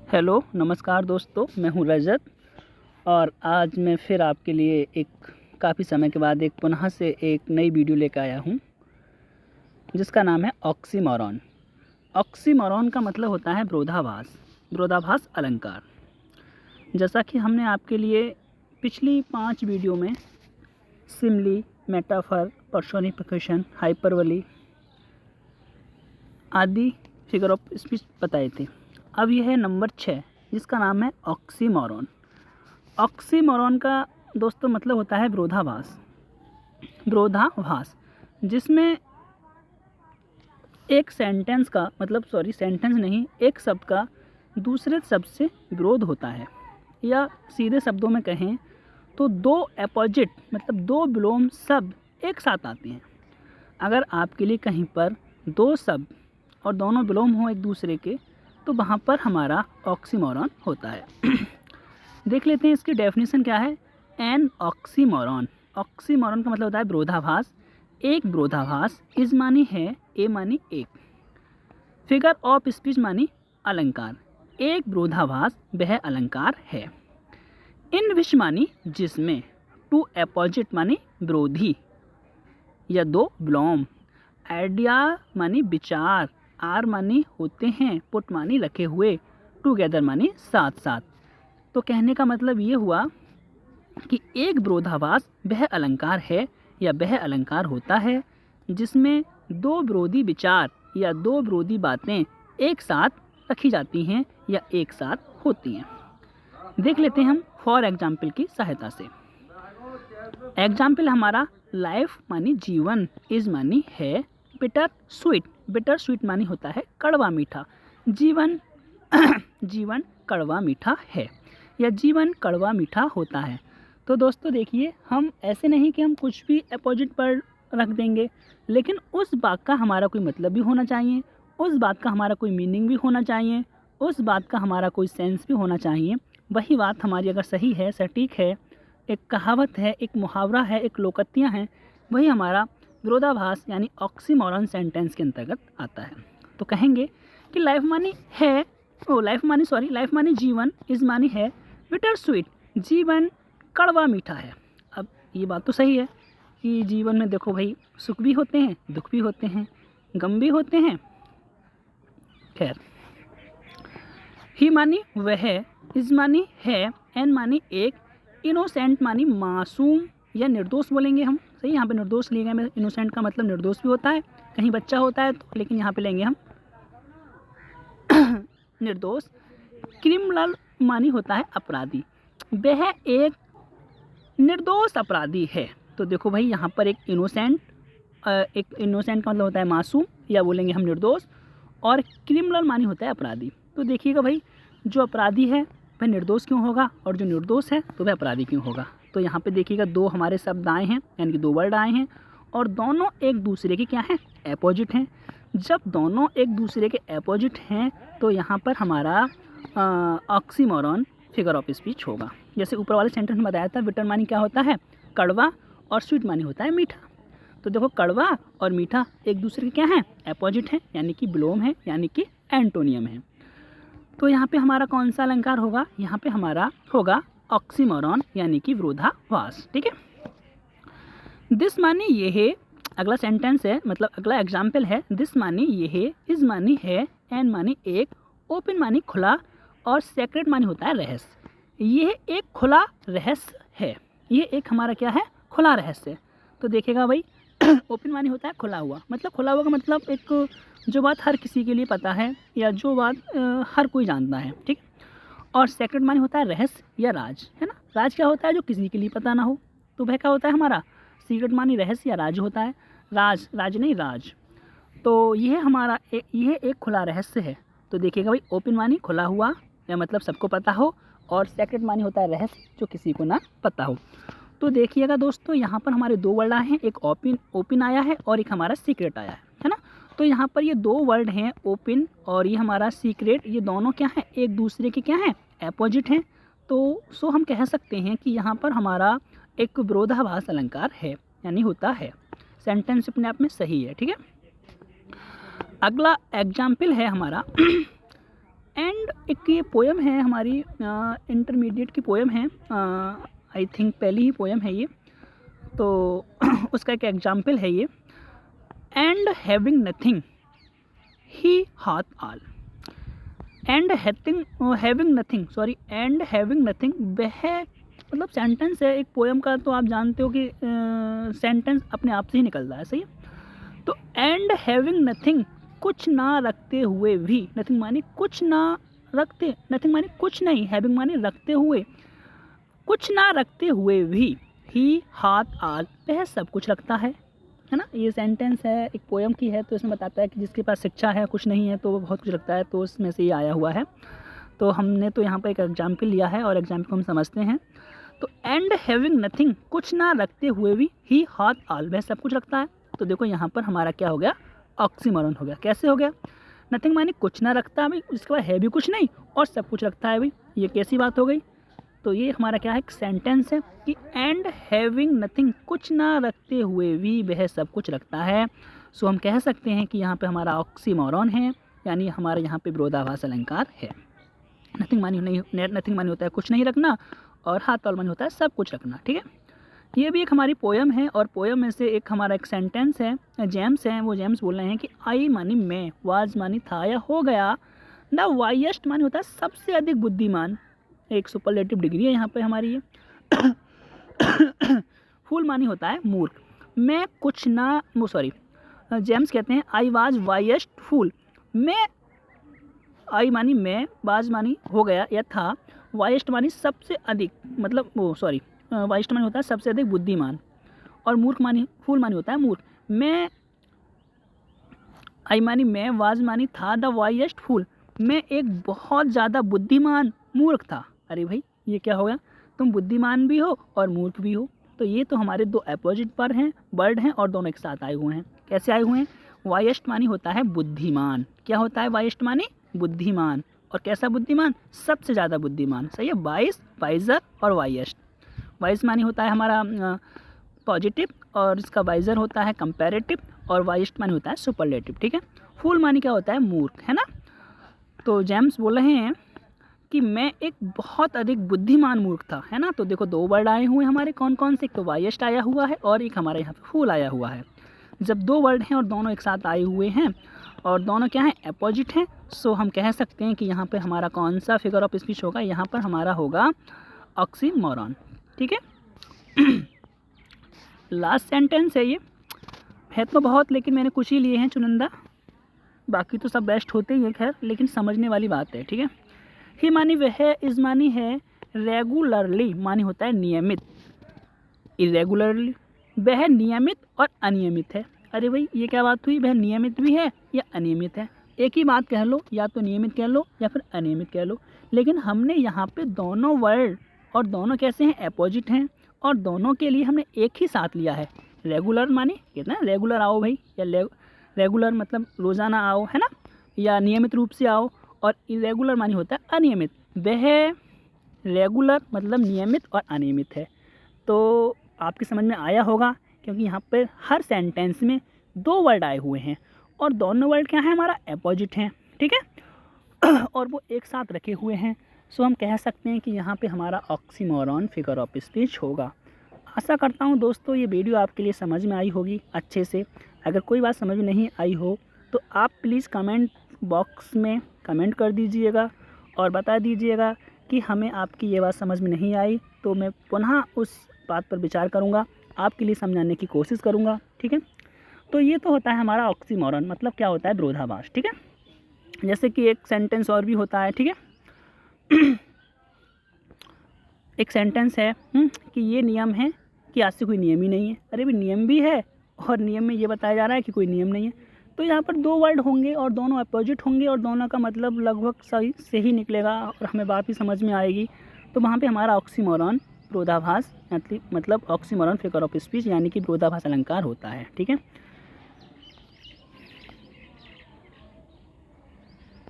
Hello नमस्कार दोस्तों, मैं हूं रजत और आज मैं फिर आपके लिए एक काफ़ी समय के बाद एक पुनः से एक नई वीडियो लेकर आया हूं, जिसका नाम है ऑक्सीमोरॉन। ऑक्सीमोरॉन का मतलब होता है विरोधाभास अलंकार। जैसा कि हमने आपके लिए पिछली 5 वीडियो में सिमली, मेटाफर, पर्सोनिफिकेशन, हाइपरबोली आदि फिगर ऑफ स्पीच बताए थे। अब यह है नंबर 6, जिसका नाम है ऑक्सीमोरॉन। ऑक्सीमोरॉन का दोस्तों मतलब होता है विरोधाभास, जिसमें एक सेंटेंस का मतलब सेंटेंस नहीं, एक शब्द का दूसरे शब्द से विरोध होता है, या सीधे शब्दों में कहें तो दो अपोजिट मतलब दो विलोम शब्द एक साथ आते हैं। अगर आपके लिए कहीं पर दो शब्द और दोनों विलोम हो एक दूसरे के, तो वहाँ पर हमारा ऑक्सीमोरॉन होता है। देख लेते हैं इसकी डेफिनेशन क्या है। एन ऑक्सीमोरॉन, ऑक्सीमोरॉन का मतलब होता है विरोधाभास। एक विरोधाभास, इज मानी है, ए मानी एक, फिगर ऑफ स्पीच मानी अलंकार। एक विरोधाभास वह अलंकार है। इन विच मानी जिसमें, टू अपोजिट मानी विरोधी या दो विलोम, आइडिया मानी विचार, आर मानी होते हैं, पुट मानी रखे हुए, टुगेदर मानी साथ साथ। तो कहने का मतलब ये हुआ कि एक विरोधाभास वह अलंकार है या वह अलंकार होता है जिसमें दो विरोधी विचार या दो विरोधी बातें एक साथ रखी जाती हैं या एक साथ होती हैं। देख लेते हैं हम फॉर एग्जाम्पल की सहायता से। एग्जाम्पल हमारा लाइफ मानी जीवन, इज मानी है, बिटर स्वीट मानी होता है कड़वा मीठा। जीवन जीवन कड़वा मीठा है या जीवन कड़वा मीठा होता है। तो दोस्तों देखिए, हम ऐसे नहीं कि हम कुछ भी अपोजिट पर रख देंगे, लेकिन उस बात का हमारा कोई मतलब भी होना चाहिए, उस बात का हमारा कोई मीनिंग भी होना चाहिए, उस बात का हमारा कोई सेंस भी होना चाहिए। वही बात हमारी अगर सही है, सटीक है, एक कहावत है, एक मुहावरा है, एक लोकोक्तियाँ हैं, वही हमारा विरोधाभास यानी ऑक्सीमोरॉन सेंटेंस के अंतर्गत आता है। तो कहेंगे कि लाइफ मानी जीवन, इज मानी है, बिटर स्वीट, जीवन कड़वा मीठा है। अब ये बात तो सही है कि जीवन में देखो भाई, सुख भी होते हैं, दुख भी होते हैं, गम भी होते हैं। खैर, ही मानी वह, इज मानी है, एन मानी एक, इनोसेंट मानी मासूम या निर्दोष बोलेंगे हम। सही, यहाँ पे निर्दोष लिए गए। इनोसेंट का मतलब निर्दोष भी होता है, कहीं बच्चा होता है तो, लेकिन यहाँ पे लेंगे हम निर्दोष। क्रिमिनल मानी होता है अपराधी, वह एक निर्दोष अपराधी है। तो देखो भाई, यहाँ पर एक इनोसेंट का मतलब होता है मासूम या बोलेंगे हम निर्दोष, और क्रिमिनल मानी होता है अपराधी। तो देखिएगा भाई, जो अपराधी है वह निर्दोष क्यों होगा, और जो निर्दोष है तो वह अपराधी क्यों होगा। तो यहाँ पे देखिएगा दो हमारे शब्द आए हैं, यानी कि दो वर्ड आए हैं, और दोनों एक दूसरे के क्या हैं, अपोजिट हैं। जब दोनों एक दूसरे के अपोजिट हैं तो यहाँ पर हमारा ऑक्सीमोरॉन फिगर ऑफ स्पीच होगा। जैसे ऊपर वाले सेंटेंस में बताया था, बिटर मानी क्या होता है, कड़वा, और स्वीट मानी होता है मीठा। तो देखो, कड़वा और मीठा एक दूसरे के क्या हैं, अपोजिट हैं, यानी कि विलोम है, यानी कि एंटोनियम है। तो यहाँ पे हमारा कौन सा अलंकार होगा, यहाँ पे हमारा होगा ऑक्सीमोरॉन यानी कि विरोधाभास। ठीक है, दिस मानी ये है, अगला सेंटेंस है, मतलब अगला एग्जाम्पल है। दिस मानी ये है, इज मानी है, एन मानी एक, ओपन मानी खुला, और सेक्रेट मानी होता है रहस्य। ये एक खुला रहस्य है, ये एक हमारा क्या है, खुला रहस्य। तो देखिएगा भाई, ओपन मानी होता है खुला हुआ, मतलब खुला हुआ का मतलब एक जो बात हर किसी के लिए पता है, या जो बात हर कोई जानता है। ठीक, और सेक्रेट मानी होता है रहस्य या राज, है ना। राज क्या होता है, जो किसी के लिए पता ना हो, तो वह क्या होता है हमारा, सीक्रेट मानी रहस्य या राज होता है। राज नहीं, राज। तो यह हमारा यह एक खुला रहस्य है। तो देखिएगा भाई, ओपन मानी खुला हुआ या मतलब सबको पता हो, और सेक्रेट मानी होता है रहस्य, जो किसी को ना पता हो। तो देखिएगा दोस्तों, यहाँ पर हमारे दो वर्ड आए हैं, एक ओपन आया है और एक हमारा सीक्रेट आया है ना। तो यहाँ पर ये दो वर्ड हैं, ओपन और ये हमारा सीक्रेट, ये दोनों क्या हैं, एक दूसरे के क्या हैं, अपोजिट हैं। तो हम कह सकते हैं कि यहाँ पर हमारा एक विरोधाभास अलंकार है, यानी होता है। सेंटेंस अपने आप में सही है। ठीक है, अगला एग्जाम्पल है हमारा एंड एक ये पोएम है हमारी इंटरमीडिएट की पोएम है, आई थिंक पहली ही पोएम है ये, तो उसका एक एग्जाम्पल है ये। And having nothing he hath all, and having nothing and having nothing, वह मतलब सेंटेंस है एक पोएम का, तो आप जानते हो कि सेंटेंस अपने आप से ही निकलता है, सही है। तो एंड हैविंग नथिंग, कुछ ना रखते हुए भी, नथिंग माने कुछ ना रखते, नथिंग माने कुछ नहीं, हैविंग माने रखते हुए, कुछ ना रखते हुए भी, ही हाथ आल, वह सब कुछ रखता है ना। ये सेंटेंस है एक पोएम की है, तो इसमें बताता है कि जिसके पास शिक्षा है कुछ नहीं है तो वो बहुत कुछ रखता है, तो उसमें से ये आया हुआ है। तो हमने तो यहाँ पर एक एग्जाम्पल लिया है और एग्जाम्पल को हम समझते हैं। तो एंड हैविंग नथिंग, कुछ ना रखते हुए भी, ही हाथ आल, वह सब कुछ रखता है। तो देखो यहाँ पर हमारा क्या हो गया, ऑक्सीमोरन हो गया। कैसे हो गया, नथिंग माने कुछ ना रखता भाई, उसके बाद है भी कुछ नहीं और सब कुछ रखता है भाई, ये कैसी बात हो गई। तो ये हमारा क्या है, एक सेंटेंस है कि एंड हैविंग नथिंग, कुछ ना रखते हुए भी वह सब कुछ रखता है। सो हम कह सकते हैं कि यहाँ पे हमारा ऑक्सीमोरन है, यानी हमारे यहाँ पे विरोधाभास अलंकार है। नथिंग मानी नहीं, नथिंग मानी होता है कुछ नहीं रखना, और हाथ आल मानी होता है सब कुछ रखना, ठीक है। ये भी एक हमारी पोएम है, और पोएम में से एक हमारा एक सेंटेंस है, जेम्स है, वो जेम्स बोल रहे हैं कि आई मानी मैं, वाज मानी था या हो गया, द वाइएस्ट मानी होता है सबसे अधिक बुद्धिमान, एक सुपरलेटिव डिग्री है यहाँ पे हमारी ये। फूल मानी होता है मूर्ख, मैं कुछ ना, वो सॉरी, जेम्स कहते हैं आई वाज वाइएस्ट फूल, मैं, आई मानी मैं, वाज मानी हो गया या था, वाइएस्ट मानी सबसे अधिक, मतलब वो सॉरी, वाइएस्ट मानी होता है सबसे अधिक बुद्धिमान, और मूर्ख मानी, फूल मानी होता है मूर्ख। मैं, आई मानी मैं, वाज मानी था, द वाइएस्ट फूल, मैं एक बहुत ज़्यादा बुद्धिमान मूर्ख था। अरे भाई ये क्या हो गया, तुम बुद्धिमान भी हो और मूर्ख भी हो। तो ये तो हमारे दो अपोजिट पर हैं, वर्ड हैं, और दोनों एक साथ आए हुए हैं। कैसे आए हुए हैं, वाइएस्ट मानी होता है बुद्धिमान, क्या होता है वाइएस्ट मानी, बुद्धिमान, और कैसा बुद्धिमान, सबसे ज़्यादा बुद्धिमान, सही है, वाइस, वाइजर और वाइएस्ट। वाइस मानी होता है हमारा पॉजिटिव, और इसका वाइजर होता है कंपैरेटिव, और वाइएस्ट मानी होता है सुपरलेटिव, ठीक है। फूल मानी क्या होता है, मूर्ख, है ना। तो जेम्स बोल रहे हैं कि मैं एक बहुत अधिक बुद्धिमान मूर्ख था, है ना। तो देखो दो वर्ड आए हुए हमारे, कौन कौन से, एक तो वाइएस्ट आया हुआ है और एक हमारे यहाँ पे फूल आया हुआ है। जब दो वर्ड हैं और दोनों एक साथ आए हुए हैं और दोनों क्या हैं, अपोजिट हैं, सो हम कह सकते हैं कि यहाँ पे हमारा कौन सा फिगर ऑफ स्पीच होगा, यहाँ पर हमारा होगा ऑक्सीमोरन, ठीक है। लास्ट सेंटेंस है ये, है तो बहुत लेकिन मैंने कुछ ही लिए हैं चुनिंदा, बाकी तो सब बेस्ट होते ही है खैर, लेकिन समझने वाली बात है, ठीक है। ही मानी वह, इज मानी है, रेगुलरली मानी होता है नियमित, इरेगुलरली वह नियमित और अनियमित है। अरे भाई ये क्या बात हुई, वह नियमित भी है या अनियमित है, एक ही बात कह लो, या तो नियमित कह लो या फिर अनियमित कह लो, लेकिन हमने यहाँ पे दोनों वर्ड और दोनों कैसे हैं, अपोजिट हैं, और दोनों के लिए हमने एक ही साथ लिया है। रेगुलर माने कितना, रेगुलर आओ भाई, या रेगुलर मतलब रोज़ाना आओ, है ना, या नियमित रूप से आओ, और इरेगुलर मानी होता है अनियमित, वह रेगुलर मतलब नियमित और अनियमित है। तो आपकी समझ में आया होगा, क्योंकि यहाँ पर हर सेंटेंस में दो वर्ड आए हुए हैं और दोनों वर्ड क्या है, हमारा अपोजिट हैं, ठीक है, और वो एक साथ रखे हुए हैं। सो हम कह सकते हैं कि यहाँ पे हमारा ऑक्सीमोरन फिगर ऑफ स्पीच होगा। आशा करता हूँ दोस्तों ये वीडियो आपके लिए समझ में आई होगी अच्छे से। अगर कोई बात समझ में नहीं आई हो तो आप प्लीज़ कमेंट बॉक्स में कमेंट कर दीजिएगा और बता दीजिएगा कि हमें आपकी ये बात समझ में नहीं आई, तो मैं पुनः उस बात पर विचार करूँगा, आपके लिए समझाने की कोशिश करूँगा, ठीक है। तो ये तो होता है हमारा ऑक्सीमोरन, मतलब क्या होता है, विरोधाभास, ठीक है। जैसे कि एक सेंटेंस और भी होता है, ठीक है। एक सेंटेंस है कि ये नियम है कि आज से कोई नियम ही नहीं है। अरे भी नियम भी है और नियम में ये बताया जा रहा है कि कोई नियम नहीं है। तो यहाँ पर दो वर्ड होंगे और दोनों अपोजिट होंगे और दोनों का मतलब लगभग सही से ही निकलेगा और हमें बात भी समझ में आएगी। तो वहाँ पे हमारा ऑक्सीमोरन विरोधाभास मतलब ऑक्सीमोरन फिगर ऑफ स्पीच यानी कि विरोधाभास अलंकार होता है, ठीक है।